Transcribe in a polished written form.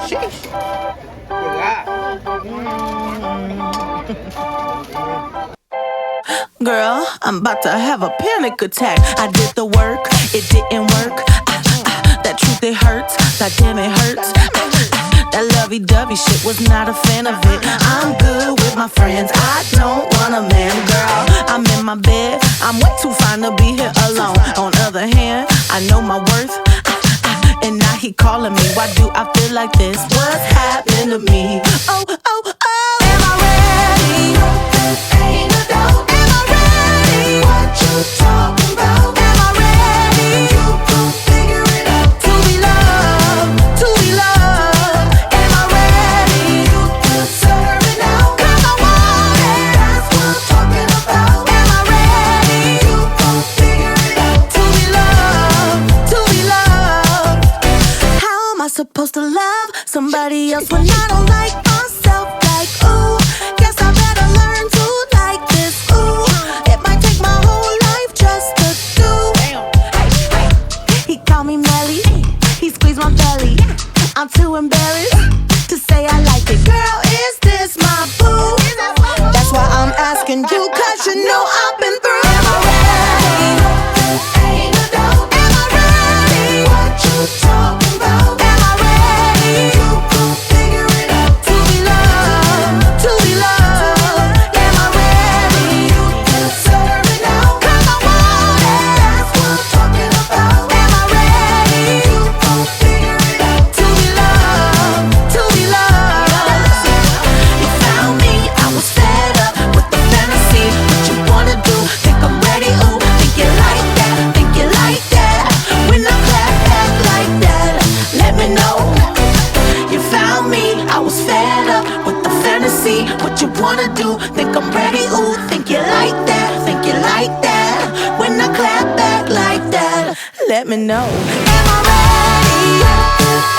Sheesh. Good God. Girl, I'm about to have a panic attack. I did the work, it didn't work. That truth, it hurts. That damn, it hurts. That lovey-dovey shit, was not a fan of it. I'm good with my friends, I don't want a man. Girl, I'm in my bed, I'm way too fine to be here alone. On other hand, I know my worth, and now he calling me. Why do I feel like this? What's happened to me? Oh, oh, oh. Am I ready? Ain't no doubt. Am I ready? What you talking about? Am I ready? You gon' figure it out. To be loved, to be loved. Am I ready? You deserve it now. 'Cause I want it. That's what I'm talking about. Am I ready? You gon' figure it out. To be loved, to be loved. How am I supposed to love somebody else when I don't like myself? Like, ooh, guess I better learn to like this. Ooh, it might take my whole life just to do. He called me Melly, he squeezed my belly. I'm too embarrassed to say I like it. Girl, is this my boo? That's why I'm asking you, 'cause you know I've been through. Am I ready? Ain't no doubt. Am I ready? What you talking about? Am I ready? You gon' figure it out. To be loved, to be loved. Am I ready? You deserve it now. 'Cause I want it. That's what I'm talking about. Am I ready? You gon' figure it out. To be loved, to be loved. You found me, I was fed up with the fantasy. What you wanna do? Think I'm ready? Ooh, think you like that? Think you like that? When I clap back like that, let me know. You found me, I was fed up with the fantasy. What you wanna do? Think I'm ready? Ooh, think you like that? Think you like that? When I clap back like that, let me know. Am I ready?